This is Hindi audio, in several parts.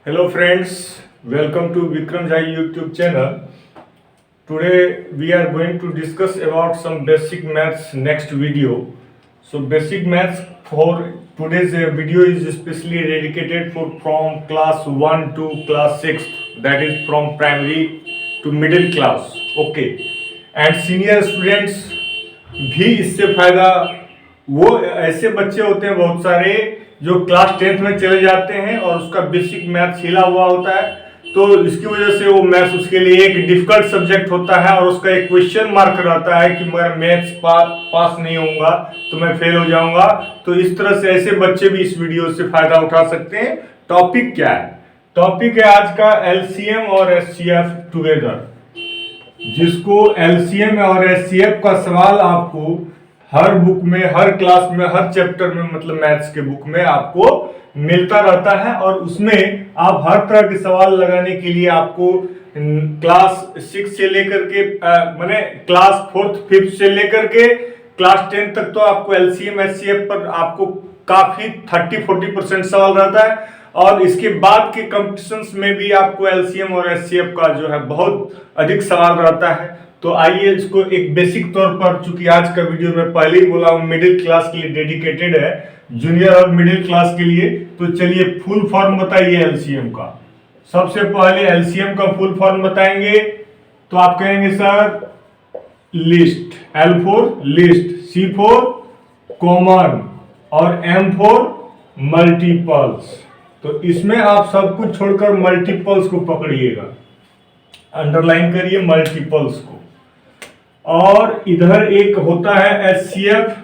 Hello friends, welcome to Vikram Jai YouTube channel. Today we are going to discuss about some basic maths next video. So basic maths for today's video is especially dedicated for from class 1 to class 6, that is from primary to middle class. Okay. And senior students भी इससे फायदा, वो ऐसे बच्चे होते हैं बहुत सारे जो क्लास 10th में चले जाते हैं और उसका बेसिक मैथ्स हिला हुआ होता है, तो इसकी वजह से वो मैथ्स उसके लिए एक डिफिकल्ट सब्जेक्ट होता है और उसका एक क्वेश्चन मार्क रहता है कि मैं मैथ्स पास नहीं होऊंगा तो मैं फेल हो जाऊंगा। तो इस तरह से ऐसे बच्चे भी इस वीडियो से फायदा उठा सकते हैं। टॉपिक क्या है? टॉपिक है आज का एलसीएम और एचसीएफ टुगेदर, जिसको एलसीएम और एचसीएफ का सवाल आपको हर बुक में, हर क्लास में, हर चैप्टर में, मतलब मैथ्स के बुक में आपको मिलता रहता है और उसमें आप हर तरह के सवाल लगाने के लिए आपको क्लास 6 से लेकर के माने क्लास 4th 5th से लेकर के क्लास 10 तक तो आपको एलसीएम एचसीएफ पर आपको काफी 30-40% सवाल रहता है और इसके बाद के कॉम्पिटिशन्स में भी आपको एलसीएम और एचसीएफ का जो है बहुत अधिक सवाल रहता है। तो आइए इसको एक बेसिक तौर पर, चूंकि आज का वीडियो में पहले ही बोला हूं मिडिल क्लास के लिए डेडिकेटेड है, जूनियर और मिडिल क्लास के लिए, तो चलिए फुल फॉर्म बताइए एलसीएम का। सबसे पहले एलसीएम का फुल फॉर्म बताएंगे तो आप कहेंगे sir list, L for list, C for common और एम फॉर मल्टीपल्स। तो इसमें आप सब कुछ छोड़कर मल्टीपल्स को पकड़िएगा, अंडरलाइन करिए मल्टीपल्स को। और इधर एक होता है एचसीएफ,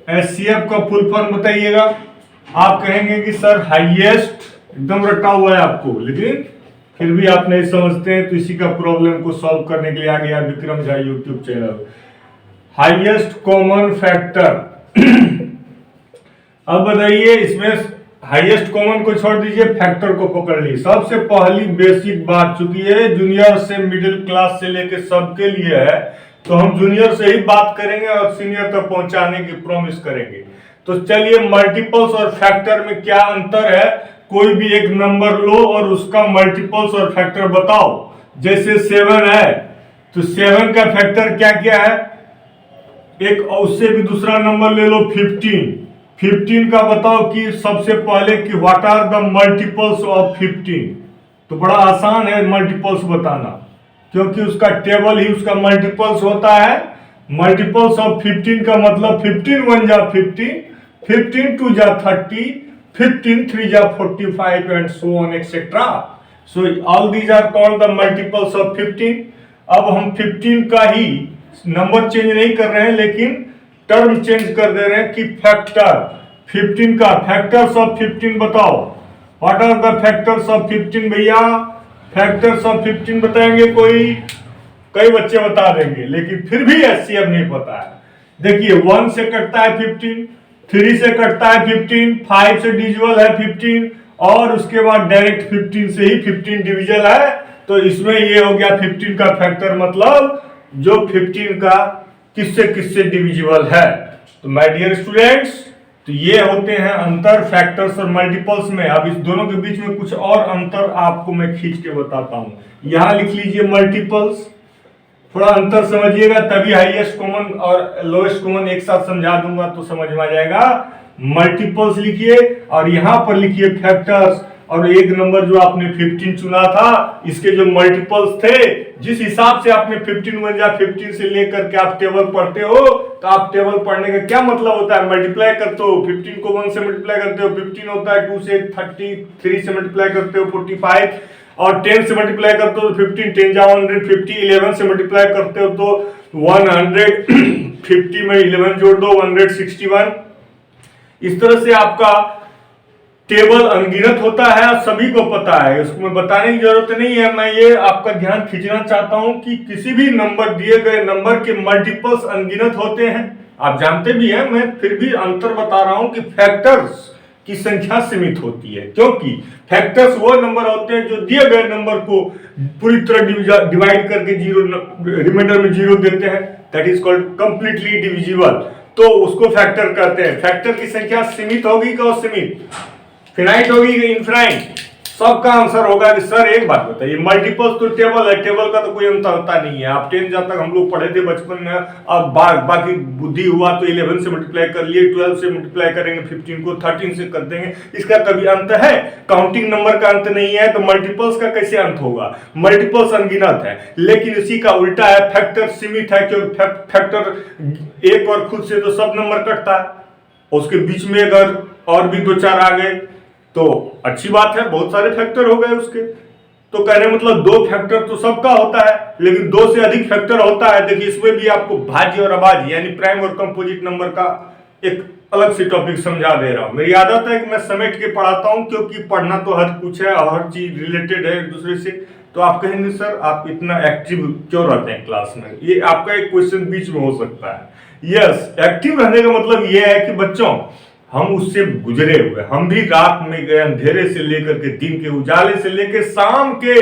एचसीएफ का फुल फॉर्म बताइएगा। आप कहेंगे कि सर हाईएस्ट, एकदम रटा हुआ है आपको, लेकिन फिर भी आप नहीं समझते हैं तो इसी का प्रॉब्लम को सॉल्व करने के लिए आ गया Vikram Jha YouTube channel. Highest common factor. अब बताइए, इसमें हाईएस्ट कॉमन को छोड़ दीजिए, फैक्टर को पकड़ ली। सबसे पहली बेसिक बात, चूंकि ये जूनियर से मिडिल क्लास से लेके सबके लिए है, तो हम जूनियर से ही बात करेंगे और सीनियर तक पहुंचाने की प्रॉमिस करेंगे। तो चलिए, मल्टीपल्स और फैक्टर में क्या अंतर है? कोई भी एक नंबर लो और उसका मल्टीपल्स और फैक्टर बताओ। जैसे 7 है तो 7 का फैक्टर क्या क्या है? एक उससे भी दूसरा नंबर ले लो 15, 15 का बताओ कि सबसे पहले कि what are the multiples of 15। तो बड़ा आसान है मल्टीपल्स बताना, क्योंकि उसका टेबल ही उसका मल्टीपल्स होता है। मल्टीपल्स ऑफ 15 का मतलब 15 1 जा 15, 15 2 जा 30, 15 3 जा 45 and so on etcetera. So all these are called the multiples of 15। अब हम 15 का ही नंबर चेंज नहीं कर रहे हैं, लेकिन टर्म चेंज कर दे रहे हैं कि फैक्टर। 15 का फैक्टर्स ऑफ 15 बताओ। What are the factors of 15 भैया? फैक्टर्स ऑफ 15 बताएंगे कोई? कई बच्चे बता देंगे, लेकिन फिर भी एचसीएफ नहीं पता है। देखिए, 1 से कटता है 15, 3 से कटता है 15, 5 से डिविजिबल है 15 और उसके बाद डायरेक्ट 15 से ही 15 डिविजिबल है। तो इसमें ये हो गया 15 का फैक्टर, मतलब जो 15 का किससे किससे डिविजिबल है। तो माय डियर स्टूडेंट्स, तो ये होते हैं अंतर फैक्टर्स और मल्टीपल्स में। अब इस दोनों के बीच में कुछ और अंतर आपको मैं खींच के बताता हूं। यहां लिख लीजिए मल्टीपल्स, थोड़ा अंतर समझिएगा, तभी हाईएस्ट कॉमन और लोएस्ट कॉमन एक साथ समझा दूंगा तो समझ में आ जाएगा। मल्टीपल्स लिखिए और यहां पर लिखिए फैक्टर्स, और एक नंबर जो आपने 15 चुना था, इसके जो मल्टीपल्स थे, जिस हिसाब से आपने 15 1 जा 15 से लेकर के आप टेबल पढ़ते हो, तो आप टेबल पढ़ने का क्या मतलब होता है? मल्टीप्लाई करते हो, 15 को 1 से मल्टीप्लाई करते हो 15 होता है, 2 से 30, 3 से मल्टीप्लाई करते हो 45 और 10 से मल्टीप्लाई करते हो तो 15, 10 जा 150, 11 से मल्टीप्लाई करते हो तो 150 में 11 जोड़ दो 161। इस तरह से आपका टेबल अनगिनत होता है, सभी को पता है, उसको मैं बताने की जरूरत नहीं है। मैं ये आपका ध्यान खींचना चाहता हूं कि किसी भी नंबर, दिए गए नंबर के मल्टीपल्स अनगिनत होते हैं, आप जानते भी हैं, मैं फिर भी अंतर बता रहा हूं कि फैक्टर्स की संख्या सीमित होती है, क्योंकि फैक्टर्स वो नंबर होते हैं जो दिए गए नंबर को पूरी तरह डिवाइड करके जीरो, रिमाइंडर में जीरो देते हैं, that is called completely divisible. तो उसको फैक्टर कहते हैं। फैक्टर की संख्या सीमित होगी कि असीमित, फिनाइट होगी कि इनफिनाइट? सबका आंसर होगा कि सर एक बात बताइए, मल्टीपल्स तो टेबल है, टेबल का तो कोई अंतर होता नहीं है। आप 10 जब तक हम लोग पढ़े थे बचपन में, अब बाकी बुद्धि हुआ तो 11 से मल्टीप्लाई कर लिए, 12 से मल्टीप्लाई करेंगे, 15 को 13 से कर देंगे, इसका कभी अंत है? काउंटिंग नंबर का अंत नहीं है, तो मल्टीपल्स का कैसे अंत होगा? मल्टीपल्स अनगिनत है, लेकिन इसी का उल्टा है, फैक्टर सीमित है, क्योंकि फैक्टर एक और खुद से तो सब नंबर कटता है, उसके बीच में अगर और भी 2-4 आ गए तो अच्छी बात है, बहुत सारे फैक्टर हो गए उसके। तो कहने मतलब 2 फैक्टर तो सबका होता है, लेकिन 2 से अधिक फैक्टर होता है। देखिए इसमें भी आपको भाज्य और अभाज्य यानी प्राइम और कंपोजिट नंबर का एक अलग से टॉपिक समझा दे रहा हूं। मेरी आदत है कि मैं समेट के पढ़ाता हूं, क्योंकि पढ़ना तो हर कुछ है और हर चीज रिलेटेड है एक दूसरे से। तो आप कहेंगे सर आप इतना एक्टिव क्यों रहते हैं क्लास में, ये आपका एक क्वेश्चन बीच में हो सकता है। यस, एक्टिव रहने का मतलब ये है कि बच्चों हम उससे गुजरे हुए, हम भी रात में गए, अंधेरे से लेकर के दिन के उजाले से लेकर शाम के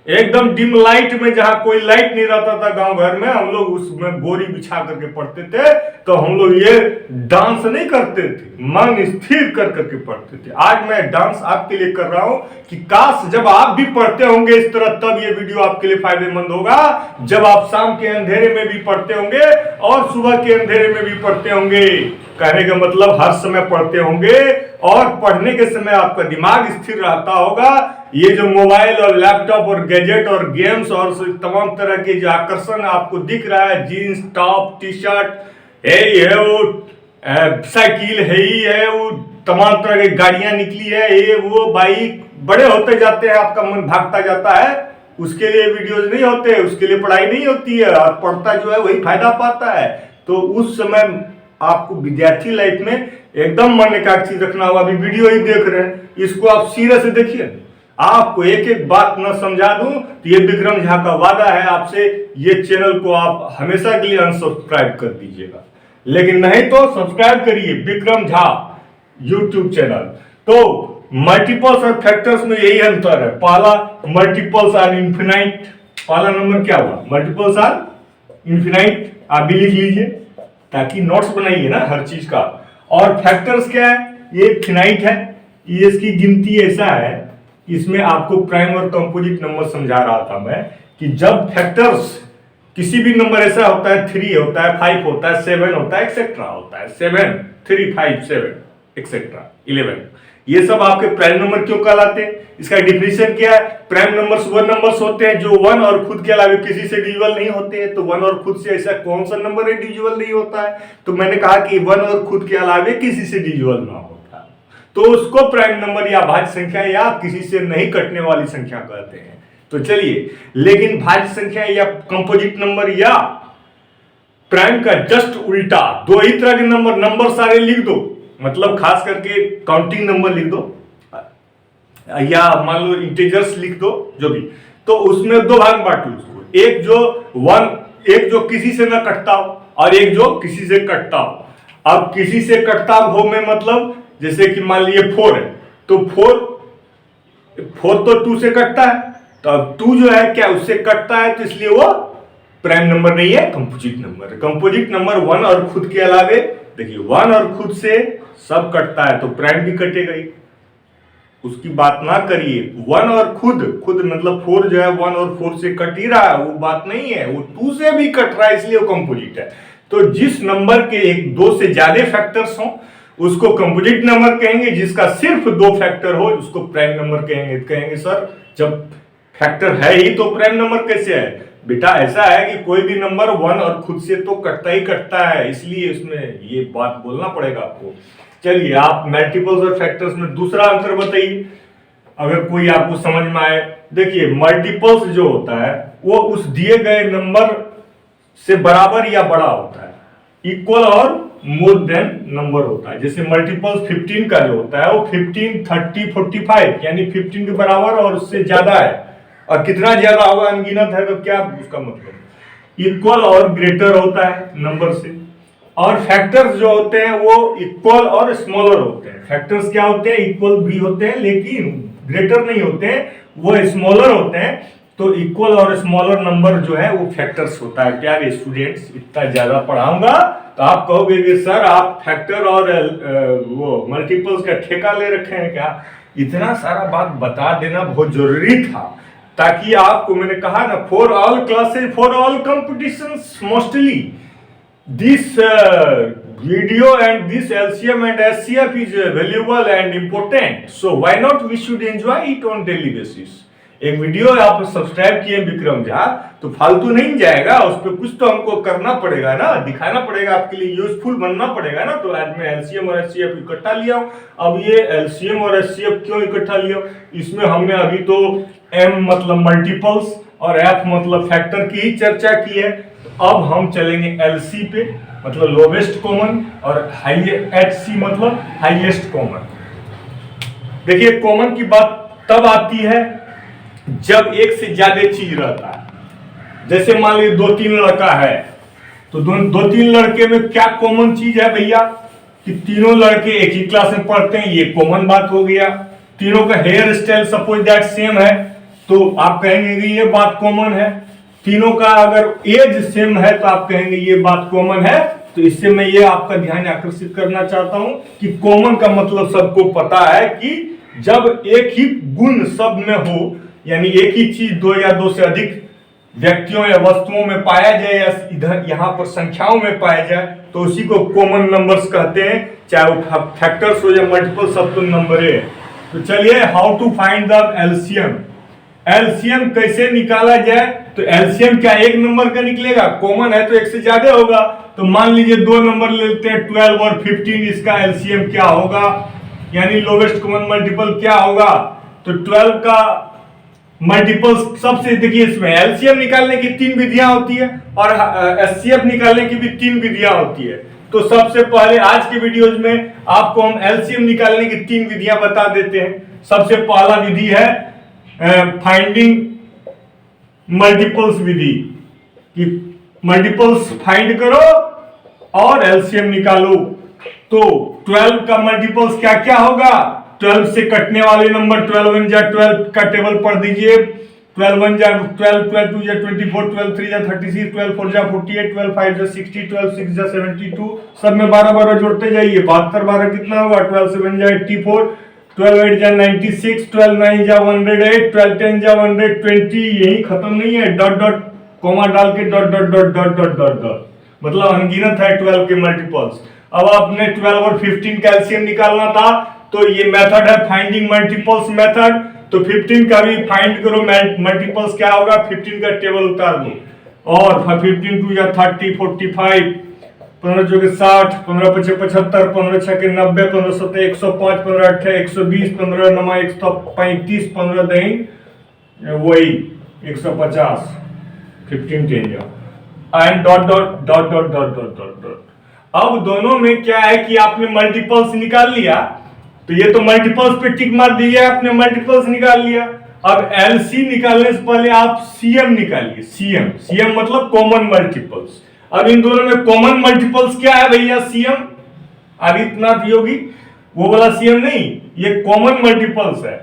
एकदम डिम लाइट में, जहां कोई लाइट नहीं रहता था गांव घर में, हम लोग उसमें बोरी बिछा करके पढ़ते थे। तो हम लोग ये डांस नहीं करते थे, मन स्थिर कर करके पढ़ते थे। आज मैं डांस आपके लिए कर रहा हूं कि काश जब आप भी पढ़ते होंगे इस तरह, तब ये वीडियो आपके लिए फायदेमंद होगा। जब आप शाम के अंधेरे में भी पढ़ते होंगे और सुबह के अंधेरे में भी पढ़ते होंगे, कहने का मतलब हर समय पढ़ते होंगे, और पढ़ने के समय आपका दिमाग स्थिर रहता होगा। ये जो मोबाइल और लैपटॉप और गैजेट और गेम्स और तमाम तरह के जो आकर्षण आपको दिख रहा है, जीन्स टॉप टी शर्ट है, वो साइकिल है ही है, वो तमाम तरह की गाड़ियां निकली है, ये वो बाइक, बड़े होते जाते हैं आपका मन भागता जाता है, उसके लिए वीडियोज नहीं होते, उसके लिए पढ़ाई नहीं होती है, और पढ़ता जो है वही फायदा पाता है। तो उस समय आपको विद्यार्थी लाइफ में एकदम मन एकाग्रचित रखना होगा। अभी वीडियो ही देख रहे हैं, इसको आप सीरियस से देखिए। आपको एक एक बात न समझा दूं तो ये विक्रम झा का वादा है आपसे, ये चैनल को आप हमेशा के लिए अनसब्सक्राइब कर दीजिएगा, लेकिन नहीं तो सब्सक्राइब करिए विक्रम झा यूट्यूब चैनल। तो मल्टीपल्स और फैक्टर्स में यही अंतर है। पहला मल्टीपल्स आर इन्फिनाइट, पहला नंबर क्या हुआ, मल्टीपल्स आर इन्फिनाइट, आप भी लिख लीजिए ताकि नोट्स बनाइए ना हर चीज का। और फैक्टर्स क्या है, ये फिनाइट है, ये इसकी गिनती ऐसा है, इसमें आपको प्राइम और कंपोजिट नंबर समझा रहा था मैं, कि जब फैक्टर्स किसी भी नंबर ऐसा होता है, 3 होता है, 5 होता है, 7 होता है, एक्सेट्रा होता है, 7 3 5 7 एक्सेट्रा 11, ये सब आपके प्राइम नंबर क्यों कहलाते हैं? इसका डिफिनेशन क्या है? प्राइम नंबर्स वो नंबर्स होते हैं जो 1 और खुद के अलावा किसी से डिविजिबल नहीं होते हैं। तो 1 और खुद से ऐसा कौन सा नंबर है डिविजिबल नहीं होता है? तो मैंने कहा कि 1 और खुद के अलावा किसी से डिविजिबल ना होता, तो उसको प्राइम नंबर या भाज्य संख्या या किसी से नहीं कटने वाली संख्या कहते हैं। तो चलिए, लेकिन भाज्य संख्या या कंपोजिट नंबर या प्राइम का जस्ट उल्टा, 2 ही तरह के नंबर सारे लिख दो, मतलब खास करके काउंटिंग नंबर लिख दो या मान लो इंटीजर्स लिख दो, जो भी, तो उसमें 2 भाग बांट लो उसको, एक जो किसी से ना कटता हो और एक जो किसी से कटता हो। अब किसी से कटता हो में मतलब जैसे कि मान लीजिए 4 है, तो 4 तो 2 से कटता है, तो अब 2 जो है क्या उससे कटता है, तो इसलिए वो प्राइम नंबर नहीं है, कंपोजिट नंबर है। कंपोजिट नंबर 1 और खुद के अलावे, देखिए 1 और खुद से सब कटता है तो प्राइम भी कटेगा ही, उसकी बात ना करिए। 1 और खुद मतलब 4 जो है 1 और 4 से कट ही रहा है, वो बात नहीं है, वो 2 से भी कट रहा है, इसलिए वो कंपोजिट है। तो जिस नंबर के 1-2 से ज्यादा फैक्टर्स हो उसको कंपोजिट नंबर कहेंगे, जिसका सिर्फ 2 फैक्टर हो उसको प्राइम नंबर कहेंगे सर जब फैक्टर है ही तो प्राइम नंबर कैसे है? बेटा ऐसा है कि कोई भी नंबर 1 और खुद से तो कटता ही कटता है, इसलिए इसमें ये बात बोलना पड़ेगा आपको। चलिए, आप मल्टीपल्स और फैक्टर्स में दूसरा अंतर बताइए, अगर कोई आपको समझ में आए। देखिए, मल्टीपल्स जो होता है वो उस दिए गए नंबर से बराबर या बड़ा होता है, इक्वल और मोर देन नंबर होता है। जैसे मल्टीपल्स 15 का जो होता है वो 15 30 45 यानी 15 के बराबर और उससे ज्यादा है, और कितना ज्यादा होगा अनगिनत है, तो क्या उसका मतलब इक्वल और ग्रेटर होता है नंबर से। और फैक्टर्स जो होते हैं वो इक्वल और स्मॉलर होते हैं। फैक्टर्स क्या होते हैं? इक्वल भी होते हैं लेकिन ग्रेटर नहीं होते हैं, वो स्मॉलर होते हैं। तो इक्वल और स्मॉलर नंबर जो है वो फैक्टर्स होता है। प्यारे स्टूडेंट्स, इतना ज्यादा पढ़ाऊंगा तो आप कहोगे कि सर आप फैक्टर और वो मल्टीपल्स का ठेका ले रखे हैं क्या? इतना सारा बात बता देना बहुत जरूरी था, ताकि आपको, मैंने कहा ना, for all classes, for all competitions, mostly this video and this LCM and SCF is valuable and important, so why not we should enjoy it on daily basis। एक वीडियो आप सब्सक्राइब किए विक्रम झा, तो फालतू नहीं जाएगा, उस पर कुछ तो हमको करना पड़ेगा ना, दिखाना पड़ेगा, आपके लिए यूजफुल बनना पड़ेगा ना। तो आज मैं एलसीएम और एचसीएफ इकट्ठा लिया हूँ। अब ये एलसीएम और एचसीएफ क्यों इकट्ठा लिया, इसमें हमने अभी तो एम मतलब मल्टीपल्स और एफ मतलब फैक्टर की ही चर्चा की है। अब हम चलेंगे एलसी पे, मतलब लोवेस्ट कॉमन, और एचसी मतलब हाईएस्ट कॉमन। देखिए, कॉमन की बात तब आती है जब एक से ज्यादा चीज रहता है। जैसे मान लीजिए 2-3 लड़का है, तो 2-3 लड़के में क्या कॉमन चीज है भैया, कि तीनों लड़के एक ही क्लास में पढ़ते हैं, ये कॉमन बात हो गया। तीनों का hair style suppose that same है, तो आप कहेंगे कि ये बात कॉमन है। तीनों का अगर एज सेम है तो आप कहेंगे ये बात कॉमन है। तो इससे मैं ये आपका ध्यान आकर्षित करना चाहता हूं कि कॉमन का मतलब सबको पता है कि जब एक ही गुण सब में हो, यानी एक ही चीज 2 या 2 से अधिक व्यक्तियों या वस्तुओं में पाया जाए, या इधर यहाँ पर संख्याओं में पाया जाए, तो उसी को कॉमन नंबर्स कहते हैं, चाहे वो फैक्टर्स हो या मल्टीपल, सब तो नंबर है। तो चलिए, how to find the LCM. LCM कैसे निकाला जाए, तो एलसीएम क्या एक नंबर का निकलेगा, कॉमन है तो एक से ज्यादा होगा। तो मान लीजिए 2 नंबर लेते हैं, 12 और 15, इसका एलसीएम क्या होगा, यानी लोवेस्ट कॉमन मल्टीपल क्या होगा। तो 12 का मल्टीपल सबसे, देखिए इसमें एलसीएम निकालने की 3 विधियां होती है और एचसीएफ निकालने की भी 3 विधियां होती है। तो सबसे पहले आज के वीडियोज में आपको हम एलसीएम निकालने की 3 विधियां बता देते हैं। सबसे पहला विधि है फाइंडिंग मल्टीपल्स विधि, कि मल्टीपल्स फाइंड करो और एलसीएम निकालो। तो 12 का मल्टीपल्स क्या क्या होगा, 12 से कटने वाले नंबर 12 1 जा 12 का टेबल पढ़ दीजिए। 12 1 जा 12, 12 2 जा 24, 12 3 जा 36, 12 4 जा 48, 12 5 जा 60, 12 6 जा 72, सब में 12 जोड़ते जाइए। 72 12 कितना होगा, 12 7 जा 84, 12 8 जा 96, 12 9 जा 108, 12 10 जा 120। यही खत्म नहीं है, डॉट डॉट कॉमा डाल के dot dot dot dot dot dot dot, मतलब अनगिनत है 12 के मल्टीपल्स। अब आपने 12 और 15 का एलसीएम निकालना था, तो ये मेथड है फाइंडिंग मल्टीपल्स मेथड। तो 15 का भी फाइंड करो, मल्टीपल्स क्या होगा, 15 का टेबल उतार दो, और 15 2 या 30, 45, 15 चौके 60, 15 पचे 75, 15 छके 90, 15 सत्ते 105, 15 अट्ठे 120, 15 नमा 135, 15 दही वही 150, 15 10 and dot dot dot dot dot dot dot dot. अब दोनों में क्या है कि आपने मल्टीपल्स निकाल लिया, तो ये तो मल्टीपल्स पे टिक मार दीजिए, आपने मल्टीपल्स निकाल लिया। अब एलसी निकालने से पहले आप सीएम निकालिए, सीएम, सीएम मतलब कॉमन मल्टीपल्स। अब इन दोनों में कॉमन मल्टीपल्स क्या है भैया, सीएम, आदित्यनाथ योगी वो वाला सीएम नहीं, ये कॉमन मल्टीपल्स है।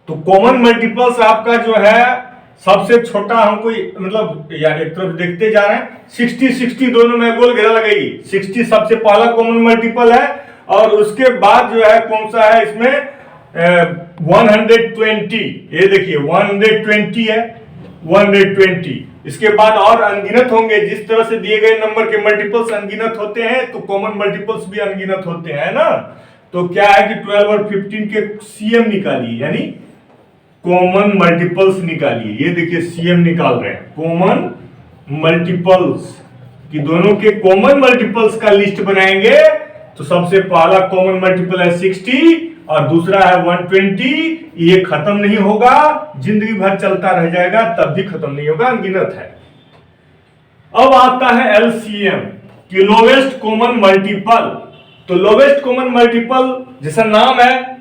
तो कॉमन मल्टीपल्स आपका जो है सबसे छोटा, हमको मतलब यार एक तरफ देखते जा रहे हैं, 60 60 दोनों में गोल घेरा लगाइए। 60 सबसे पहला कॉमन मल्टीपल है, और उसके बाद जो है कौन सा है इसमें 120, ये देखिए 120 है, 120। इसके बाद और अनगिनत होंगे, जिस तरह से दिए गए नंबर के मल्टीपल्स अनगिनत होते हैं, तो कॉमन मल्टीपल्स भी अनगिनत होते हैं ना। तो क्या है कि 12 और 15 के सीएम निकालिए, यानी कॉमन मल्टीपल्स निकालिए। ये देखिए सीएम निकाल रहे हैं, कॉमन मल्टीपल्स, कि दोनों के कॉमन मल्टीपल्स का लिस्ट बनाएंगे। तो सबसे पहला कॉमन मल्टीपल है 60 और दूसरा है 120। ये खत्म नहीं होगा, जिंदगी भर चलता रह जाएगा, तब भी खत्म नहीं होगा, अनगिनत है। अब आता है एलसीएम, कि लोवेस्ट कॉमन मल्टीपल। तो लोवेस्ट कॉमन मल्टीपल जैसा नाम है,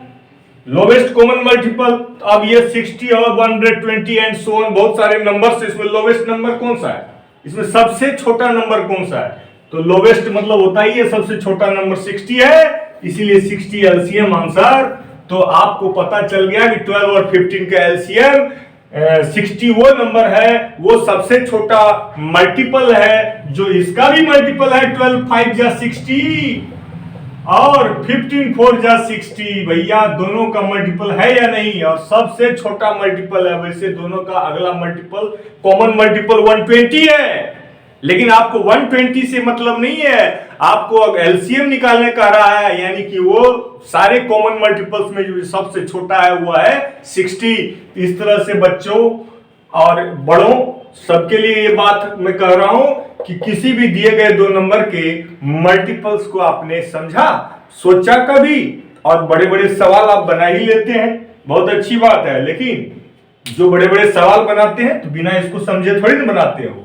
लोवेस्ट कॉमन मल्टीपल। अब ये 60 और 120 एंड सो ऑन, बहुत सारे नंबर से इसमें लोवेस्ट नंबर कौन सा है, इसमें सबसे छोटा नंबर कौन सा है। तो लोवेस्ट मतलब होता ही है सबसे छोटा नंबर 60 है, इसीलिए 60 एलसीएम आंसर। तो आपको पता चल गया कि 12 और 15 का एलसीएम 60 वो नंबर है, वो सबसे छोटा मल्टीपल है, जो इसका भी मल्टीपल है 12 5 या 60। और 15 4 जा 60 भैया, दोनों का मल्टीपल है या नहीं? और सबसे छोटा मल्टीपल है, वैसे दोनों का अगला मल्टीपल, कॉमन मल्टीपल 120 है। लेकिन आपको 120 से मतलब नहीं है, आपको अब एलसीएम निकालने का रहा है, यानी कि वो सारे कॉमन मल्टीपल्स में जो सबसे छोटा है वो है 60। इस तरह से बच्चों और बड़ों सबके लिए ये बात मैं कह रहा हूं कि किसी भी दिए गए दो नंबर के मल्टीपल्स को आपने समझा, सोचा कभी, और बड़े बड़े सवाल आप बना ही लेते हैं, बहुत अच्छी बात है। लेकिन जो बड़े बड़े सवाल बनाते हैं तो बिना इसको समझे थोड़ी ना बनाते हो।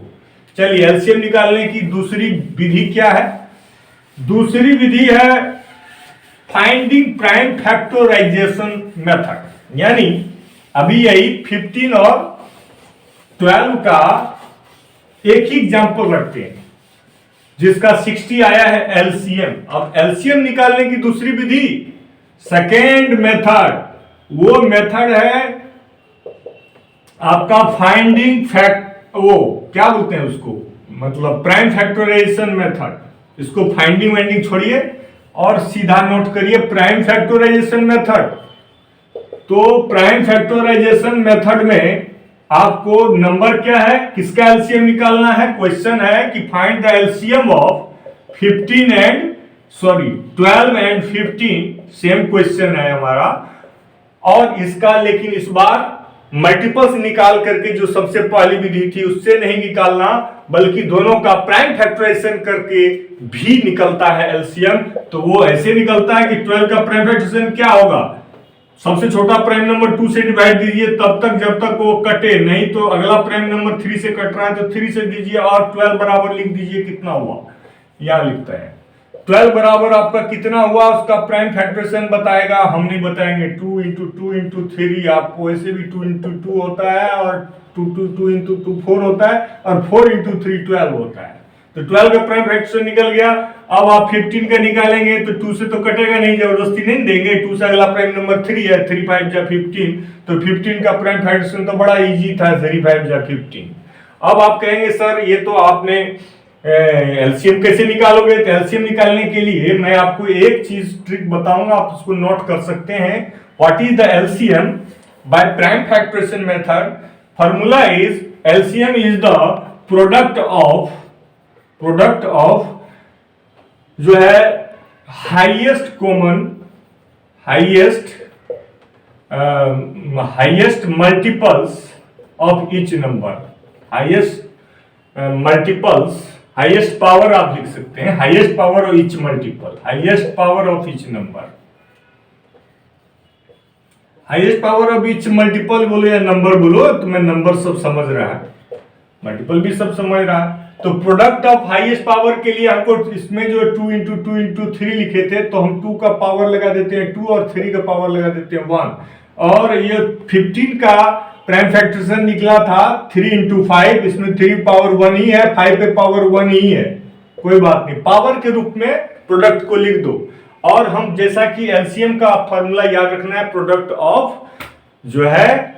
चलिए, एलसीएम निकालने की दूसरी विधि क्या है? दूसरी विधि है फाइंडिंग प्राइम फैक्टराइजेशन मेथड। यानी अभी यही 15 और 12 का एक ही एग्जांपल रखते हैं जिसका 60 आया है एलसीएम। अब एलसीएम निकालने की दूसरी विधि, सेकेंड मेथड, वो मेथड है आपका फाइंडिंग वो क्या बोलते हैं उसको, मतलब प्राइम फैक्टराइजेशन मेथड। इसको फाइंडिंग वाइंडिंग छोड़िए और सीधा नोट करिए प्राइम फैक्टराइजेशन मेथड। तो प्राइम फैक्टराइजेशन मेथड में आपको नंबर क्या है, किसका एलसीएम निकालना है? क्वेश्चन है कि find the LCM of 12 and 15। Same question है हमारा, और इसका लेकिन इस बार मल्टीपल्स निकाल करके जो सबसे पहली विधि थी उससे नहीं निकालना, बल्कि दोनों का प्राइम फैक्टराइजेशन करके भी निकलता है एलसीएम। तो वो ऐसे निकलता है कि 12 का प्राइम फैक्टराइजेशन क्या होगा, सबसे छोटा प्राइम नंबर 2 से डिवाइड दीजिए तब तक जब तक वो कटे नहीं, तो अगला प्राइम नंबर 3 से कट रहा है तो 3 से दीजिए और 12 बराबर लिख दीजिए। कितना हुआ यहां लिखते हैं, 12 बराबर आपका कितना हुआ, उसका प्राइम फैक्टराइजेशन बताएगा, हम नहीं बताएंगे। 2 इंटू 2 इंटू 3, आपको ऐसे भी 2 इंटू 2 होता है, और 2 इंटू 2 4 होता है, और 4 इंटू 3 12 होता है। तो 12 का प्राइम फैक्टराइजेशन निकल गया। अब आप 15 का निकालेंगे तो 2 से तो कटेगा नहीं, जबरदस्ती नहीं देंगे। 2 से अगला प्राइम नंबर 3 है, 3 5 जा 15, तो 15 का प्राइम फैक्टराइजेशन तो बड़ा इजी था, 3 5 जा 15। अब आप कहेंगे सर ये तो आपने एलसीएम कैसे निकालोगे? तो एलसीएम निकालने के लिए मैं आपको एक चीज ट्रिक बताऊंगा, आप उसको नोट कर सकते हैं। What is the LCM by prime factorization method? Formula is LCM is the product of जो है highest multiples of each number. Highest power आप लिख सकते हैं, highest power of each multiple, highest power of each number. Highest power of each multiple बोलो या नंबर बोलो, तो मैं नंबर सब समझ रहा है, मल्टीपल भी सब समझ रहा है। तो प्रोडक्ट ऑफ हाईएस्ट पावर के लिए हमको इसमें जो 2 इंटू 2 इंटू 3 लिखे थे, तो हम 2 का पावर लगा देते हैं 2 और 3 का पावर लगा देते हैं 1। और ये 15 का प्राइम फैक्टराइजेशन निकला था 3 इंटू 5, इसमें 3 पावर 1 ही है, 5 पे पावर 1 ही है, कोई बात नहीं, पावर के रूप में प्रोडक्ट को लिख दो। और हम जैसा कि एलसीएम का फॉर्मूला याद रखना है, प्रोडक्ट ऑफ जो है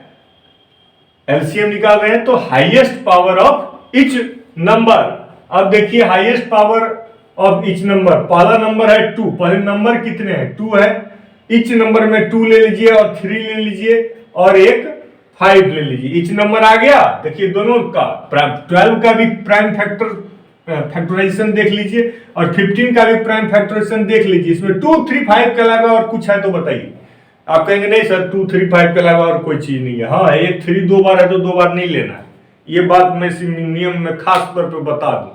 एलसीएम निकाल रहे हैं तो highest power of each number. अब देखिए highest power of each number, पहला नंबर है 2, पहले नंबर कितने हैं 2 है, ईच नंबर में 2 ले लीजिए और 3 ले लीजिए और एक 5 ले लीजिए, ईच नंबर आ गया। देखिए दोनों का 12 का भी प्राइम फैक्टराइजेशन देख लीजिए और 15 का भी प्राइम फैक्टराइजेशन देख लीजिए। इसमें 2 3 5 के अलावा और कुछ है तो बताइए। आप कहेंगे नहीं सर 2 3 5 के अलावा और कोई चीज नहीं है। हाँ, एक 3 2 बार है तो 2 बार नहीं लेना है, ये बात मैं नियम में खास तौर पे बता दूं।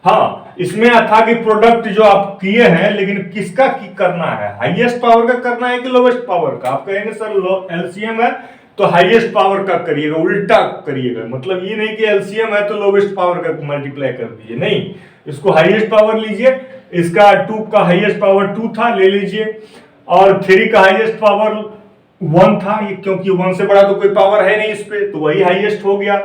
हाँ, इसमें था कि प्रोडक्ट जो आप किए हैं, लेकिन किसका की करना है, हाईएस्ट पावर का करना है कि लोवेस्ट पावर का? आप कहेंगे सर एलसीएम है तो हाईएस्ट पावर का करिएगा, उल्टा करिएगा। मतलब ये नहीं कि एलसीएम है तो लोवेस्ट पावर का मल्टीप्लाई कर दीजिए, नहीं, इसको हाईएस्ट पावर लीजिए। इसका 2 का हाईएस्ट पावर 2 था, ले लीजिए, और 3 का हाईएस्ट पावर 1 था, ये क्योंकि 1 से बड़ा तो कोई पावर है नहीं इस पे, तो वही हाईएस्ट हो गया।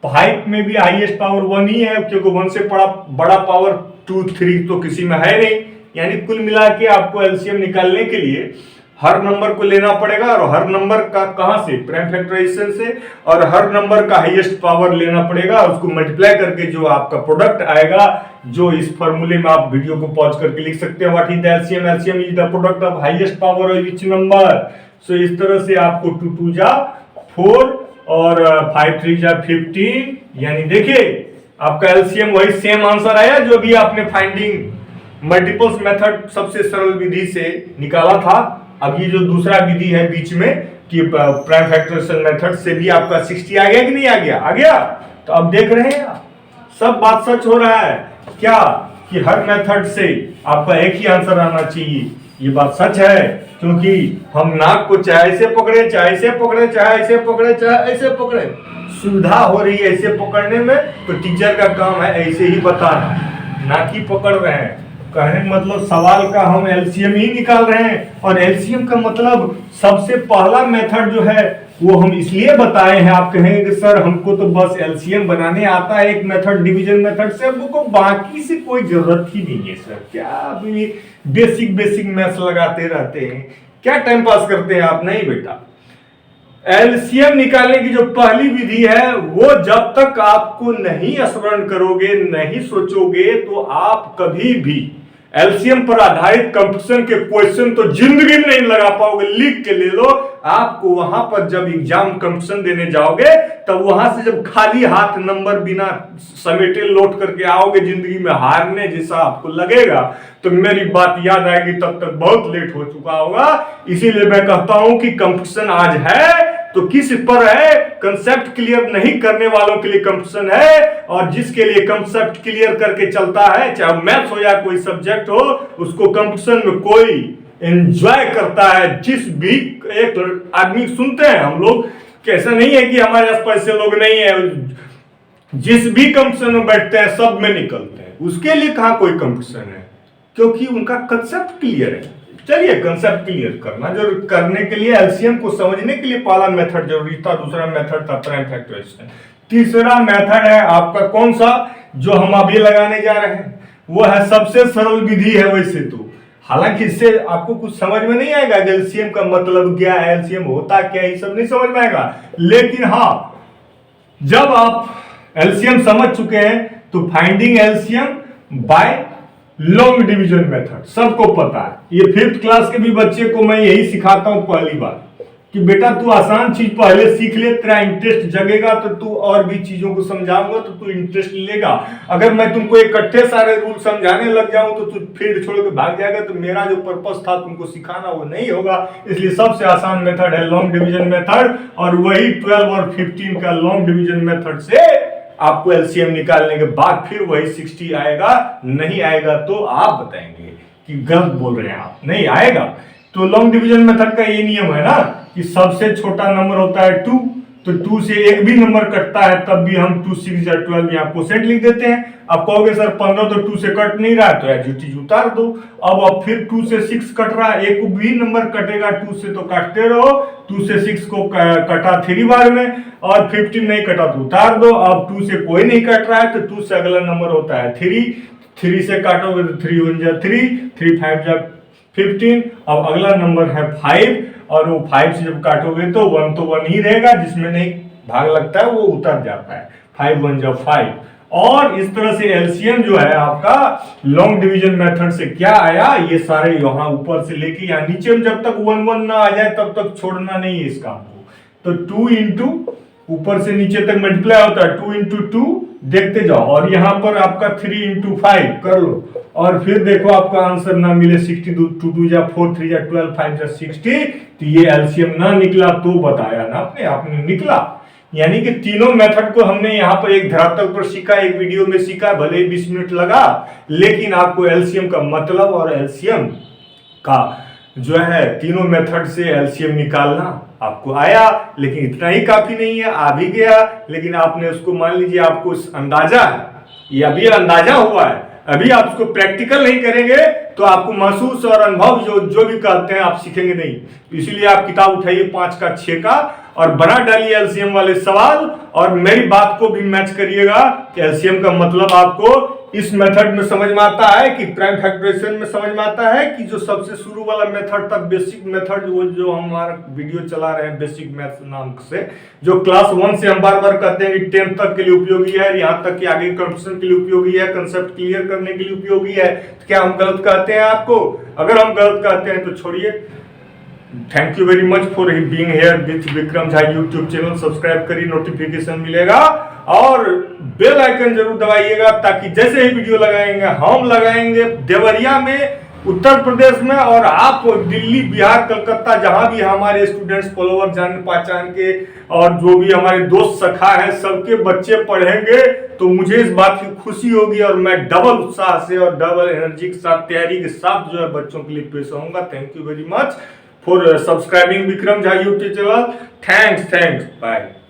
5 में भी हाईएस्ट पावर 1 ही है, क्योंकि 1 से बड़ा पावर 2 3 तो किसी में है नहीं। यानी कुल मिला के आपको एलसीएम निकालने के लिए हर नंबर को लेना पड़ेगा, और हर नंबर का कहां से, प्राइम फैक्टराइजेशन से, और हर नंबर का हाईएस्ट पावर लेना पड़ेगा, उसको मल्टीप्लाई करके जो आपका प्रोडक्ट आएगा जो इस फॉर्मूले में आप वीडियो को पॉज करके लिख सकते हैं, what is the LCM, LCM is the product of highest power of each number. So इस तरह से आपको 2 2 जा 4 और 5 3 जा 15, यानी देखिए आपका एलसीएम वही सेम आंसर आया जो भी आपने फाइंडिंग मल्टीपल्स मेथड सबसे सरल विधि से निकाला था। अब ये जो दूसरा विधि है बीच में कि प्राइम फैक्टराइजेशन मेथड से भी आपका 60 आ गया कि नहीं आ गया? आ गया। तो अब देख रहे हैं सब बात सच हो रहा है क्या कि हर मेथड से आपका एक ही आंसर आना चाहिए। ये बात सच है, क्योंकि हम नाक को चाहे ऐसे पकड़े, चाहे ऐसे पकड़े, चाहे ऐसे पकड़े, चाहे ऐसे पकड़े, सुविधा हो रही है ऐसे पकड़ने में, तो टीचर का काम है ऐसे ही बताना, ना कि पकड़ रहे हैं। कहने मतलब सवाल का हम एलसीएम ही निकाल रहे हैं, और एलसीएम का मतलब सबसे पहला मेथड जो है वो हम इसलिए बताए हैं। आप कहेंगे कि सर हमको तो बस एलसीएम बनाने आता है एक मेथड डिवीजन मेथड से, हमको बाकी से कोई जरूरत ही नहीं है सर। क्या अभी बेसिक बेसिक मैथ्स लगाते रहते हैं, क्या टाइम पास करते हैं आप? नहीं बेटा, एलसीएम निकालने की जो पहली विधि है वो जब तक आपको नहीं स्मरण करोगे, नहीं सोचोगे, तो आप कभी भी एलसीएम पर आधारित कंपटीशन के क्वेश्चन तो जिंदगी में नहीं लगा पाओगे। लिख के ले लो, आपको वहां पर जब एग्जाम कंपटीशन देने जाओगे तब वहां से जब खाली हाथ नंबर बिना समेटे लौट करके आओगे, जिंदगी में हारने जैसा आपको लगेगा, तो मेरी बात याद आएगी तब तक बहुत लेट हो चुका होगा। इसीलिए मैं कहता हूं कि कंपटीशन आज है तो किस पर है? कंसेप्ट क्लियर नहीं करने वालों के लिए कंपटीशन है, और जिसके लिए कंसेप्ट क्लियर करके चलता है, चाहे मैथ्स हो या कोई सब्जेक्ट हो, उसको कंपटीशन में कोई एंजॉय करता है। जिस भी एक आदमी सुनते हैं हम लोग, कैसा नहीं है कि हमारे आसपास ऐसे लोग नहीं है, जिस भी कंपटीशन में बैठते हैं सब में निकलते हैं, उसके लिए कहां कोई कंपटीशन है, क्योंकि उनका कंसेप्ट क्लियर है। चलिए, कंसेप्ट क्लियर करना जरूर, करने के लिए एलसीएम को समझने के लिए पहला मेथड जरूरी था, दूसरा मेथड था प्राइम फैक्टराइजेशन। तीसरा मेथड है आपका कौन सा, जो हम अभी लगाने जा रहे हैं, वो है सबसे सरल विधि है वैसे तो। हालांकि इससे आपको कुछ समझ में नहीं आएगा कि एलसीएम का मतलब क्या है, एलसीएम होता क्या है, ये सब नहीं समझ में आएगा। लेकिन हाँ, जब आप एलसीएम समझ चुके हैं तो finding LCM bye long division method सबको पता है। ये 5th क्लास के भी बच्चे को मैं यही सिखाता हूं पहली बार कि बेटा तू आसान चीज पहले सीख ले, तेरा इंटरेस्ट जगेगा तो तू और भी चीजों को समझाऊंगा तो तू इंटरेस्ट लेगा। अगर मैं तुमको इकट्ठे सारे रूल समझाने लग जाऊं तो तू फील्ड छोड़ के भाग जाएगा, तो मेरा जो पर्पस था तुमको सिखाना वो नहीं होगा। इसलिए सबसे आसान मेथड है लॉन्ग डिवीजन मेथड, और वही 12 और 15 का लॉन्ग डिवीजन मेथड से आपको एलसीएम निकालने के बाद फिर वही 60 आएगा। नहीं आएगा तो आप बताएंगे कि गलत बोल रहे हैं आप, नहीं आएगा। तो लॉन्ग डिवीजन मेथड का ये नियम है ना कि सबसे छोटा नंबर होता है 2, तो 2 से एक भी नंबर कटता है तब भी हम 2 6 या 12 यहाँ कोसेंट लिख देते हैं। अब कहोगे सर 15 तो 2 से कट नहीं रहा, तो एडजेक्टिव उतार दो। अब फिर 2 से 6 कट रहा है, एक भी नंबर कटेगा 2 से तो काटते रहो। 2 से 6 को कटा 3 बार में, और 15 नहीं कटा तो उतार दो। अब 2 से कोई नहीं कट रहा है तो 2 से अगला नंबर होता है 3, 3 से काटोगे तो 3 1 जा 3, 3 5 जा 15। अब अगला नंबर है 5, और वो 5 से जब काटोगे तो 1 तो 1 ही रहेगा, जिसमें नहीं भाग लगता है वो उतर जाता है, 5 1 जा 5। और इस तरह से एलसीएम जो है आपका लॉन्ग डिवीजन मेथड से क्या आया, ये सारे यहाँ ऊपर से लेके यहाँ नीचे में जब तक 1 1 ना आ जाए तब तक छोड़ना नहीं है इस काम को। तो 2 इंटू ऊपर से नीचे तक मल्टीप्लाई होता है, 2 इंटू 2 देखते जाओ, और यहाँ पर आपका 3 इंटू 5 कर लो, और फिर देखो आपका आंसर ना मिले 60, 2 2 जा 4 3 जा 12 5 जा 60, तो ये एलसीएम ना निकला तो बताया ना अपने आप में निकला। यानी कि तीनों मेथड को हमने यहाँ पर एक धरातल पर सीखा, एक वीडियो में सीखा, भले ही 20 मिनट लगा, लेकिन आपको एलसीएम का मतलब और एलसीएम का जो है तीनों मेथड से एलसीएम निकालना आपको आया। लेकिन इतना ही काफी नहीं है, आ भी गया, लेकिन आपने उसको मान लीजिए आपको अंदाजा है, ये अभी अंदाजा हुआ है, अभी आप उसको प्रैक्टिकल नहीं करेंगे तो आपको महसूस और अनुभव जो भी कहते हैं आप सीखेंगे नहीं। इसीलिए आप किताब उठाइए 5 का 6 का और बना डालिए एलसीएम वाले सवाल, और मेरी बात को भी मैच करिएगा कि एलसीएम का मतलब आपको इस मेथड में समझ में आता है कि प्राइम फैक्टराइजेशन में समझ में आता है कि जो सबसे शुरू वाला मेथड था बेसिक मेथड, वो जो हमारा वीडियो चला रहे हैं बेसिक मैथ्स नाम से, जो क्लास 1 से हम बार बार कहते हैं कि 10th तक के लिए उपयोगी है, यहाँ तक कि आगे कंसेप्ट के लिए उपयोगी है, कंसेप्ट क्लियर करने के लिए उपयोगी है। तो क्या हम गलत कहते हैं आपको? अगर हम गलत कहते हैं तो छोड़िए। Thank you very much for being here with Vikram Jha YouTube channel. Subscribe करिए, नोटिफिकेशन मिलेगा और बेल आइकन जरूर दबाइएगा, ताकि जैसे ही वीडियो लगाएंगे हम लगाएंगे देवरिया में, उत्तर प्रदेश में, और आप दिल्ली, बिहार, कलकत्ता, जहां भी हमारे स्टूडेंट्स फॉलोवर जान पहचान के और जो भी हमारे दोस्त सखा है सबके बच्चे पढ़ेंगे, तो मुझे इस बात की खुशी होगी और मैं डबल उत्साह से और डबल एनर्जी के साथ, तैयारी के साथ जो है बच्चों के लिए पेश आऊंगा। Thank you very much for subscribing Vikram Jha YouTube channel. Thanks. Bye.